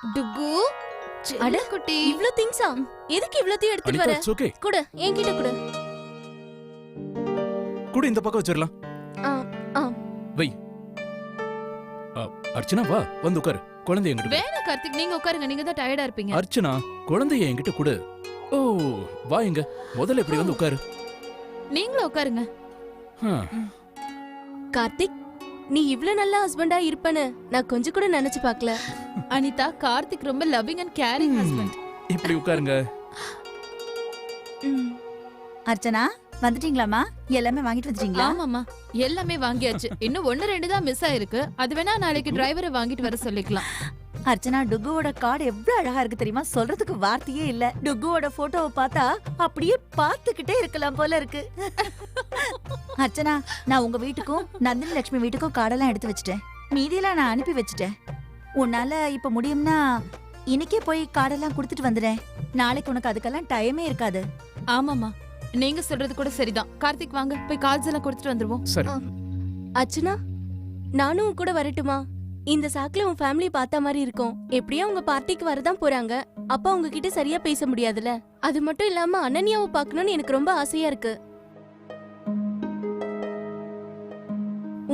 டுகு அட குட்டி இவ்ளோ திங்ஸா? எதுக்கு இவ்ளோத்தையும் எடுத்துட்டு வர? It's okay. குடு, என்கிட்ட குடு. கூட இந்த பக்கம் வச்சிரலாம். வை. அர்ச்சனா வா, வந்து உட்காரு. குழந்தை என்கிட்ட. வேணா கார்த்திக், நீங்க உட்காருங்க. நீங்க தான் டயர்டா இருப்பீங்க. அர்ச்சனா, குழந்தைய என்கிட்ட கொடு. ஓ, வா இங்க. முதல்ல இப்படி வந்து உட்காரு. நீங்களும் உட்காருங்க. கார்த்திக், நீ இவ்ளோ நல்ல ஹஸ்பண்டா இருப்பேன்னு நான் கொஞ்சம் கூட நினைச்சு பார்க்கல. அனிதா, கார்த்திக் ரொம்ப லவ்விங் அண்ட் கேரிங் ஹஸ்பண்ட். இப்படி உட்காருங்க. அர்ச்சனா வந்துட்டீங்களாமா? எல்லாமே வாங்கிட்டு வந்துட்டீங்களா? ஆமாமா, எல்லாமே வாங்கியாச்சு. இன்னும் 1-2 தான் மிஸ் ஆயிருக்கு. அது வேணா நாளைக்கு டிரைவரை வாங்கிட்டு வர சொல்லிக்கலாம். அர்ச்சனா, டுக்குவோட கார்டு எவ்வளவு அழகா இருக்கு தெரியுமா? சொல்றதுக்கு வார்த்தையே இல்ல. டுக்குவோட போட்டோவை பார்த்தா அப்படியே பார்த்துக்கிட்டே இருக்கலாம் போல இருக்கு. அர்ச்சனா, நான் உங்க வீட்டுக்கும் நந்தினி லட்சுமி வீட்டுக்கும் கார்டெல்லாம் எடுத்து வச்சுட்டேன். மீதியெல்லாம் நான் அனுப்பி வச்சுட்டேன். உன்னால இப்ப முடியும்னா இன்னைக்கே போய் கார்டெல்லாம் கொடுத்துட்டு வந்துடுறேன். நாளைக்கு உனக்கு அதுக்கெல்லாம் டைமே இருக்காது. ஆமாமா, நீங்க சொல்றது கூட சரிதான். கார்த்திக் வாங்க, போய் கார்ட்ஸ் எல்லாம் கொடுத்துட்டு வந்துருவோம். சரி. அர்ச்சனா, நானும் உன் கூட வரட்டுமா? இந்த சாக்குல உன் ஃபேமிலி பார்த்த மாதிரி இருக்கும். எப்படியா உங்க பார்ட்டிக்கு வரதான் போறாங்க. அப்பா உங்ககிட்ட சரியா பேச முடியாதுல. அது மட்டும் இல்லாம அனன்யாவை பார்க்கணும்னு எனக்கு ரொம்ப ஆசையா இருக்கு.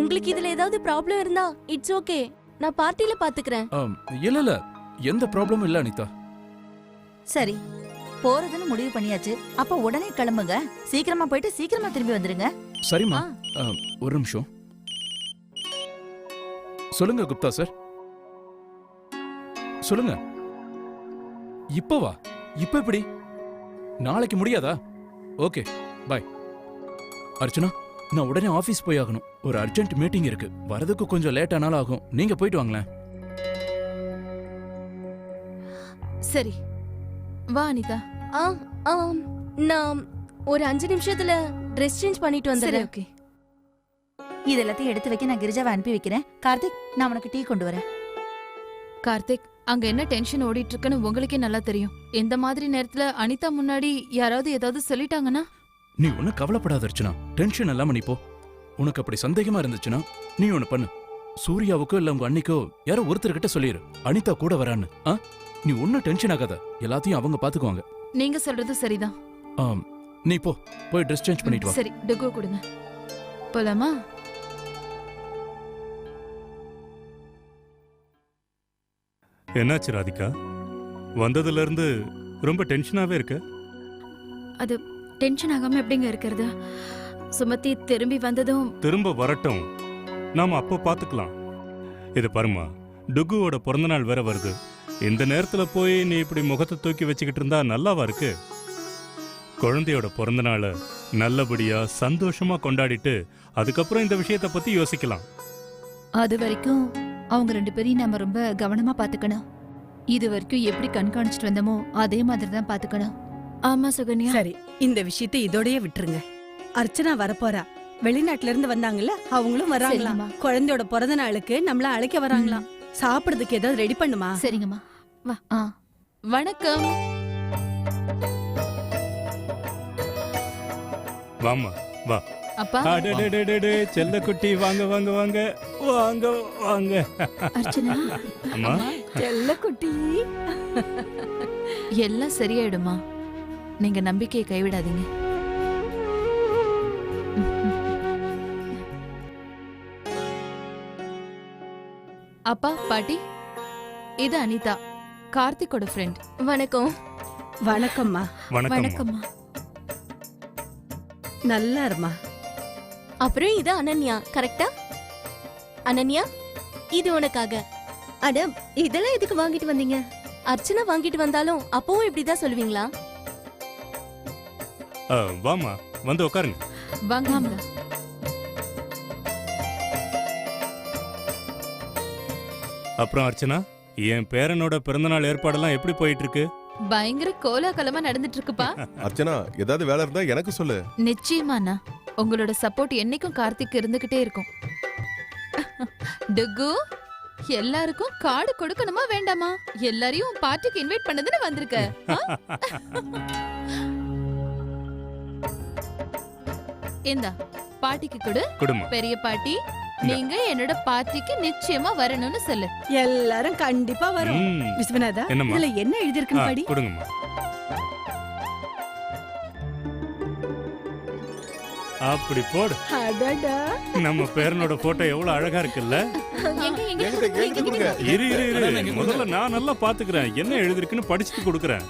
உங்களுக்கு இதுல ஏதாவது ப்ராப்ளம் இருந்தா இட்ஸ் ஓகே, நான் பார்ட்டில பாத்துக்கிறேன். இல்ல எந்த ப்ராப்ளமும் இல்ல அனிதா. சரி, போறதுன்னு முடிவு பண்ணியாச்சு. அப்ப உடனே கிளம்புங்க. சீக்கிரமா போயிட்டு சீக்கிரமா திரும்பி வந்துருங்க. சரிம்மா. ஒரு நிமிஷம். சொல்லுங்க குப்தா சார். சொல்லுங்க. இப்ப வா. இப்ப எப்படி? நாளைக்கு முடியாதா? Okay, by. அர்ச்சனா, நான் உடனே ஆபீஸ் போய் ஆகணும். ஒரு அர்ஜென்ட் மீட்டிங் இருக்கு. வரதுக்கு கொஞ்சம் லேட் ஆனாலும் ஆகும். நீங்க போயிட்டு வாங்களேன். சரி, வா அனிதா. நான் ஒரு 5 நிமிஷத்துல ட்ரெஸ் சேஞ்ச் பண்ணிட்டு சரி, வந்துடுறேன். ஓகே. இது எல்லாத்தையும் எடுத்து வைக்க நான் கிரிஜாவை அனுப்பி வைக்கிறேன். கார்த்திக், நான் உனக்கு டீ கொண்டு வரேன். கார்த்திக், அங்க என்ன டென்ஷன் ஓடிட்டு இருக்குன்னு உங்களுக்கே நல்லா தெரியும். இந்த மாதிரி நேரத்துல அனிதா முன்னாடி யாராவது ஏதாவது சொல்லிட்டாங்கன்னா? நீ ஒன்னும் கவலைப்படாத அர்ச்சனா. டென்ஷன் இல்லாம நீ போ. உனக்கு அப்படி சந்தேகமா இருந்துச்சுன்னா நீ ஒண்ணு பண்ணு. சூர்யாவுக்கோ இல்ல உங்க அன்னிக்கோ யாரோ ஒருத்தர்கிட்ட சொல்லிரு, அனிதா கூட வரான்னு. நீ ஒன்னும் டென்ஷன் ஆகாத. எல்லாத்தையும் அவங்க பாத்துக்குவாங்க. நீங்க சொல்றது சரிதான். நீ போ, போய் ட்ரெஸ் சேஞ்ச் பண்ணிட்டு வா. சரி, டுகு கொடுங்க. போலாமா? என்னாச்சு ராதிகா? வந்ததுல இருந்து ரொம்ப டென்ஷனாவே இருக்க. அது டென்ஷன் ஆகாம எப்படிங்க இருக்கிறது? சுமதி திரும்பி வந்ததும். திரும்ப வரட்டும், நாம அப்போ பாத்துக்கலாம். இது பாருமா, டுகுவோட பிறந்தநாள் வேற வருது. இந்த நேரத்துல போய் நீ இப்படி முகத்தை தூக்கி வச்சுக்கிட்டு இருந்தா நல்லாவா இருக்கு? குழந்தையோட பிறந்தநாளை நல்லபடியா சந்தோஷமா கொண்டாடிட்டு அதுக்கப்புறம் இந்த விஷயத்தை பத்தி யோசிக்கலாம். அது வரைக்கும் அவங்க 2 பேரையும் நம்ம ரொம்ப கவனமா பாத்துக்கணும். இது வரைக்கும் எப்படி கண்காணிச்சிட்டு வந்தோமோ அதே மாதிரி தான் பாத்துக்கணும். ஆமா சுகன்யா. சரி, இந்த விஷயத்தை இதோடயே விட்டுருங்க. அர்ச்சனா வரப்போறா. வெளிநாட்டுல இருந்து வந்தாங்கல்ல, அவங்களும் வராங்களாம். சரிம்மா. குழந்தையோட பிறந்த நாளுக்கு நம்மள அழைக்க வராங்களாம். சாப்பிடுறதுக்கு ஏதாவது ரெடி பண்ணுமா? சரிங்கம்மா, வா. வணக்கம். வாமா, வா. அப்பா, செல்ல குட்டி, வாங்க வாங்க வாங்க வாங்க வாங்க. அர்ச்சனா, அம்மா, செல்ல குட்டி. எல்லாம் சரியாயிடுமா. நீங்க நம்பிக்கையை கைவிடாதீங்க. அப்பா, பாட்டி, இது அனிதா, கார்த்திக்கோட ஃப்ரெண்ட். வணக்கம். வணக்கம்மா. வணக்கம். வணக்கம்மா. நல்லா இருமா. அப்புறம் இது அனன்யா, கரெக்டா? அனன்யா, இது உனக்காக. அட, இதெல்லாம் எதுக்கு வாங்கிட்டு வந்தீங்க? அர்ச்சனா வாங்கிட்டு வந்தாலும் அப்பவும் இப்படிதான் சொல்லுவீங்களா? வாமா, வந்து உட்காருங்க. வாங்க. அப்புறம் அர்ச்சனா, என் பேரனோட பிறந்தநாள் ஏற்பாடெல்லாம் எப்படி போயிட்டு இருக்கு? பயங்கர கோலாகலமா நடந்துட்டு இருக்குப்பா. அர்ச்சனா, ஏதாவது வேலை இருந்தா எனக்கு சொல்லு. நிச்சயமாண்ணா, உங்களோட சப்போர்ட் என்னைக்கும் கார்த்திக் இருந்துகிட்டே இருக்கும். டுகு, எல்லாருக்கும் கார்டு கொடுக்கணுமா வேண்டாமா? எல்லாரையும் பார்ட்டிக்கு இன்வைட் பண்ணதுன்னு வந்திருக்க. இந்தா, பாட்டிக்கு கொடு. குடுமா. பெரிய பாட்டி, நீங்க என்னோட பார்ட்டிக்கு நிச்சயமா வரணும்னு சொல்லு. எல்லாரும் கண்டிப்பா வரும். ம், விஸ்வநாதா என்னம்மா? இதுல என்ன எழுதிருக்குன்னு படி. கொடுங்கம்மா. அப்படி போடு. அடடா. நம்ம பேரனோட போட்டோ எவ்வளவு அழகா இருக்குல்ல. எங்க எங்க என்கிட்ட கொடுங்க. இரு முதல்ல நான் நல்லா பாத்துக்கிறேன். என்ன எழுதிருக்குன்னு படிச்சுட்டு கொடுக்குறேன்.